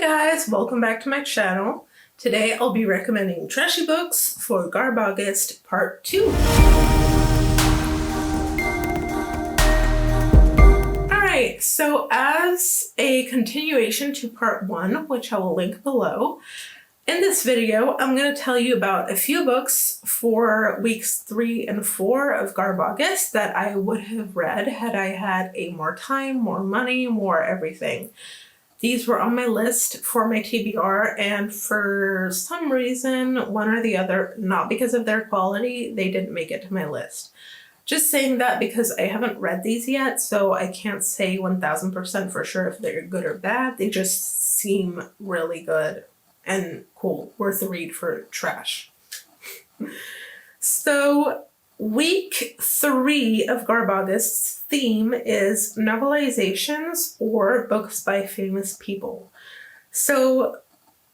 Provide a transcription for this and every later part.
guys, welcome back to my channel. Today I'll be recommending trashy books for GarbAugust Part 2. Alright, so as a continuation to Part 1, which I will link below, in this video I'm going to tell you about a few books for weeks 3 and 4 of GarbAugust that I would have read had I had more time, more money, more everything. These were on my list for my TBR, and for some reason, one or the other, not because of their quality, they didn't make it to my list. Just saying that because I haven't read these yet, so I can't say 1000% for sure if they're good or bad. They just seem really good and cool, worth a read for trash. So, week 3 of GarbAugust's theme is novelizations or books by famous people. So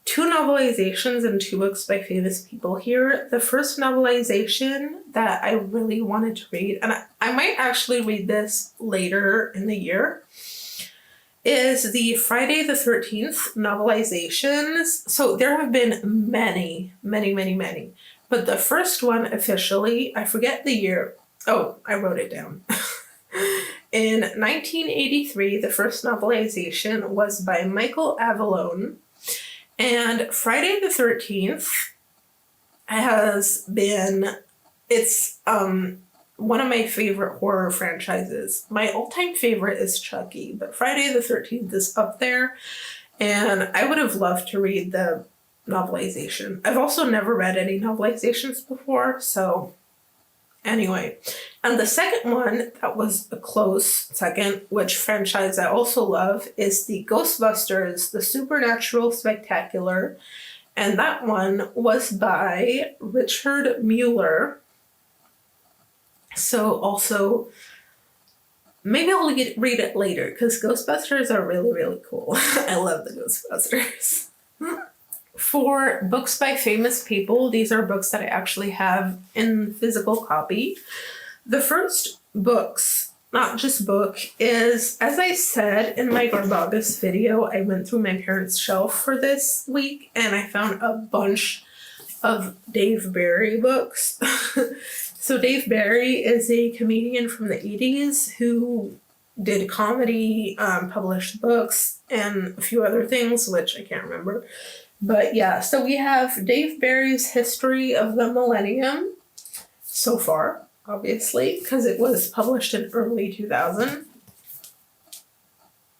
2 novelizations and 2 books by famous people here. The first novelization that I really wanted to read, and I might actually read this later in the year, is the Friday the 13th novelizations. So there have been many. But the first one officially, I forget the year. Oh, I wrote it down. In 1983, the first novelization was by Michael Avallone. And Friday the 13th has been, it's one of my favorite horror franchises. My all-time favorite is Chucky, but Friday the 13th is up there. And I would have loved to read the novelization. I've also never read any novelizations before, so anyway. And the second one that was a close second, which franchise I also love, is the Ghostbusters, the Supernatural Spectacular, and that one was by Richard Mueller. So also, maybe I'll read it later, because Ghostbusters are really cool. I love the Ghostbusters. For books by famous people, these are books that I actually have in physical copy. The first books, not just book, is, as I said in my GarbAugust video, I went through my parents' shelf for this week and I found a bunch of Dave Barry books. So Dave Barry is a comedian from the 80s who did comedy, published books, and a few other things, which I can't remember. But yeah, so we have Dave Barry's History of the Millennium so far, obviously, because it was published in early 2000.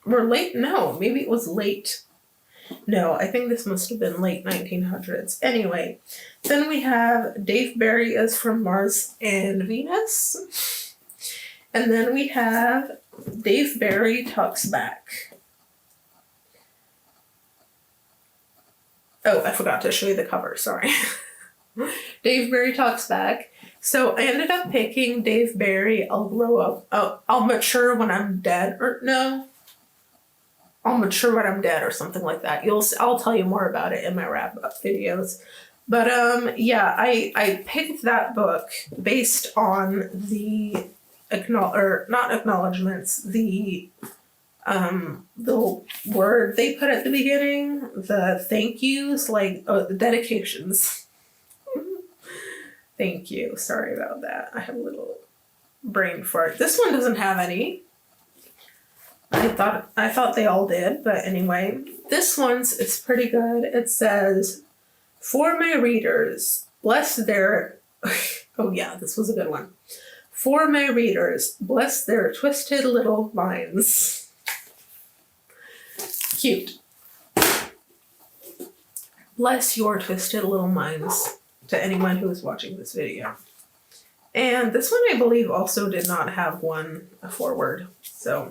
Or late, no, maybe it was late. No, I think this must have been late 1900s. Anyway, then we have Dave Barry is from Mars and Venus. And then we have Dave Barry Talks Back. Oh, I forgot to show you the cover, sorry. Dave Barry Talks Back. So I ended up picking Dave Barry, I'll Grow Up, I'll Mature When I'm Dead, or no. I'll Mature When I'm Dead, or something like that. I'll tell you more about it in my wrap-up videos. But yeah, I picked that book based on the, not acknowledgements, the word they put at the beginning, the thank yous, like the dedications. Thank you. Sorry about that. I have a little brain fart. This one doesn't have any. I thought they all did, but anyway, this one's is pretty good. It says, "For my readers, bless their." Oh yeah, this was a good one. "For my readers, bless their twisted little minds." Cute. Bless your twisted little minds to anyone who is watching this video. And this one, I believe, also did not have a foreword. So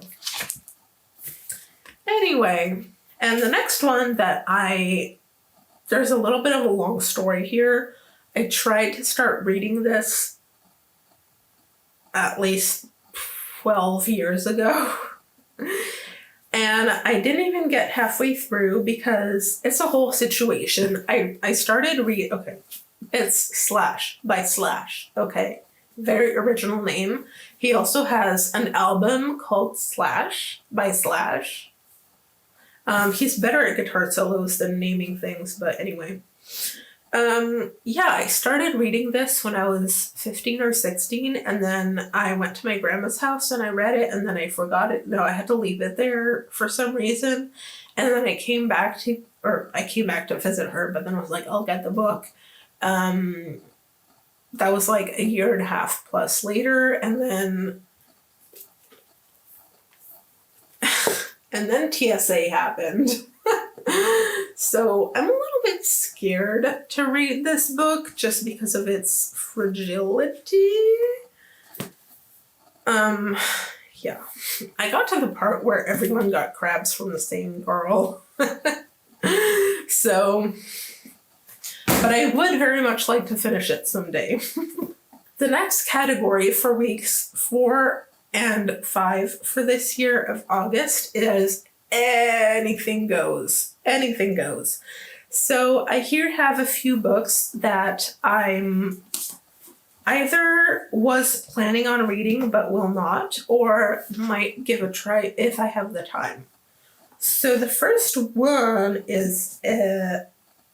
anyway, and the next one that there's a little bit of a long story here. I tried to start reading this at least 12 years ago. And I didn't even get halfway through because it's a whole situation. I started okay, it's Slash by Slash, okay? Very original name. He also has an album called Slash by Slash. He's better at guitar solos than naming things, but anyway. Yeah, I started reading this when I was 15 or 16, and then I went to my grandma's house and I read it, and then I forgot it. No, I had to leave it there for some reason. And then I came back to visit her, but then I was like, I'll get the book. That was like a year and a half plus later, and then TSA happened. So I'm a little bit scared to read this book just because of its fragility. Yeah. I got to the part where everyone got crabs from the same girl. So, but I would very much like to finish it someday. The next category for weeks 4 and 5 for this year of August is anything goes. Anything goes. So I here have a few books that I'm either was planning on reading but will not, or might give a try if I have the time. So the first one is,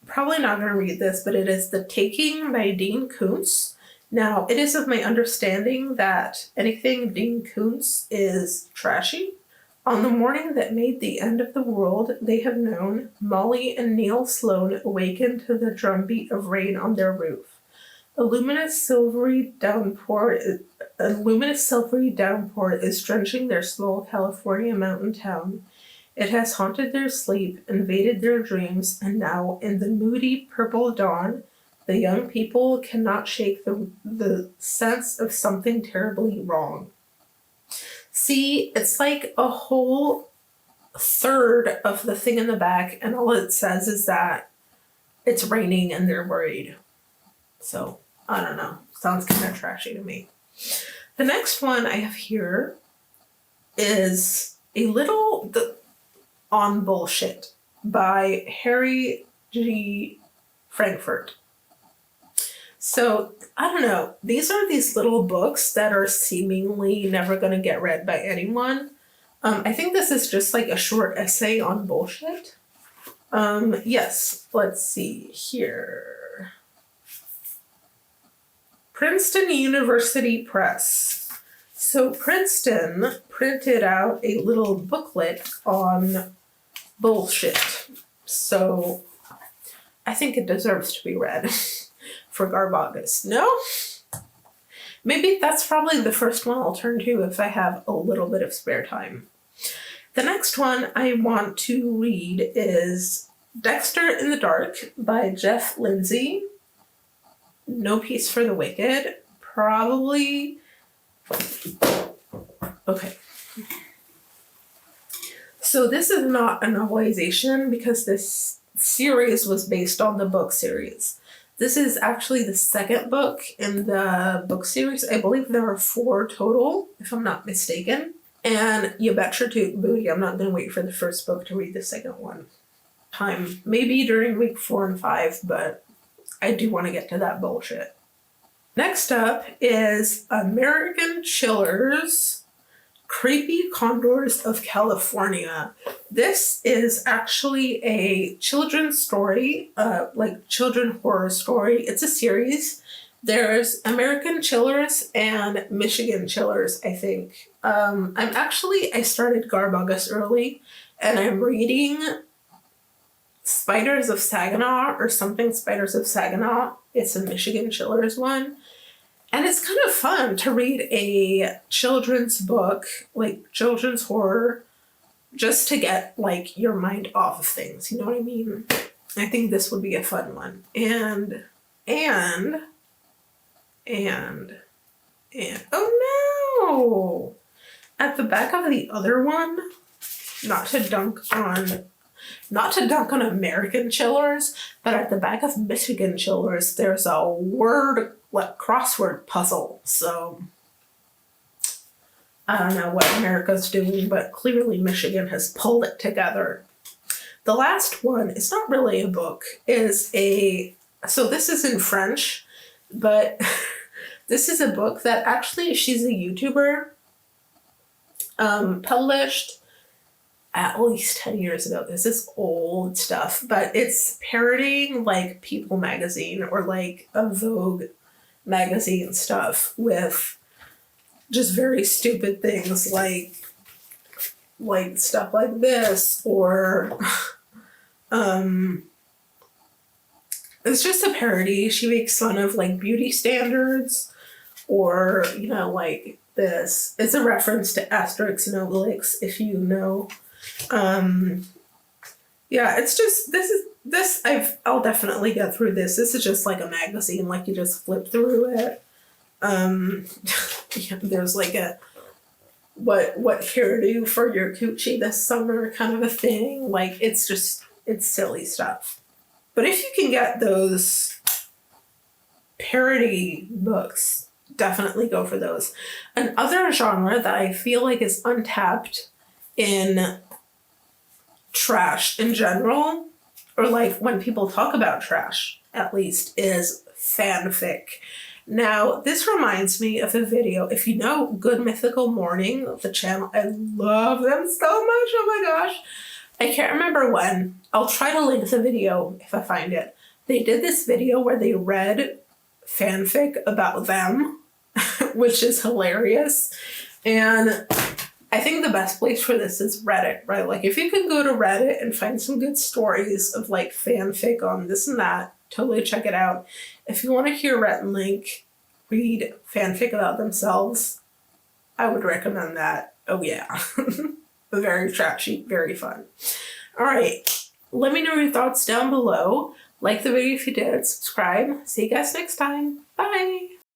probably not going to read this, but it is The Taking by Dean Koontz. Now, it is of my understanding that anything Dean Koontz is trashy. On the morning that made the end of the world, they have known, Molly and Neil Sloane awakened to the drumbeat of rain on their roof. A luminous silvery downpour is drenching their small California mountain town. It has haunted their sleep, invaded their dreams, and now, in the moody purple dawn, the young people cannot shake the sense of something terribly wrong. See, it's like a whole third of the thing in the back, and all it says is that it's raining and they're worried. So, I don't know. Sounds kind of trashy to me. The next one I have here is a little on bullshit by Harry G. Frankfurt. So, I don't know. These are these little books that are seemingly never going to get read by anyone. I think this is just like a short essay on bullshit. Yes, let's see here. Princeton University Press. So Princeton printed out a little booklet on bullshit. So I think it deserves to be read. For GarbAugust. No? Maybe that's probably the first one I'll turn to if I have a little bit of spare time. The next one I want to read is Dexter in the Dark by Jeff Lindsay. No Peace for the Wicked. Probably. Okay. So this is not a novelization because this series was based on the book series. This is actually the second book in the book series. I believe there are 4 total, if I'm not mistaken. And you bet your toot booty, I'm not going to wait for the first book to read the second one. Maybe during week 4 and 5, but I do want to get to that bullshit. Next up is American Chillers, Creepy Condors of California. This is actually a children's story, children horror story. It's a series. There's American Chillers and Michigan Chillers, I think. I started GarbAugust early, and I'm reading Spiders of Saginaw or something Spiders of Saginaw. It's a Michigan Chillers one. And it's kind of fun to read a children's book, like children's horror, just to get like your mind off of things. You know what I mean? I think this would be a fun one. And oh no! At the back of the other one, not to dunk on American Chillers, but at the back of Michigan Chillers, there's a word crossword puzzle. So I don't know what America's doing, but clearly Michigan has pulled it together. The last one is not really a book, so this is in French, but this is a book that actually she's a YouTuber, published, at least 10 years ago. This is old stuff, but it's parodying like People magazine or like a Vogue magazine stuff with just very stupid things like stuff like this, or it's just a parody. She makes fun of like beauty standards, or like this. It's a reference to Asterix and Obelix, if you know. Yeah, it's just this. I'll definitely get through this. This is just like a magazine, like you just flip through it. There's like a what care do for your coochie this summer kind of a thing. Like it's silly stuff. But if you can get those parody books, definitely go for those. Another genre that I feel like is untapped in trash in general, or like when people talk about trash, at least, is fanfic. Now, this reminds me of a video. If you know Good Mythical Morning, the channel, I love them so much. Oh my gosh. I can't remember when. I'll try to link the video if I find it. They did this video where they read fanfic about them, which is hilarious. And I think the best place for this is Reddit, right? Like if you can go to Reddit and find some good stories of like fanfic on this and that, totally check it out. If you want to hear Rhett and Link read fanfic about themselves, I would recommend that. Oh yeah. Very trashy, very fun. All right. Let me know your thoughts down below. Like the video if you did, subscribe. See you guys next time. Bye.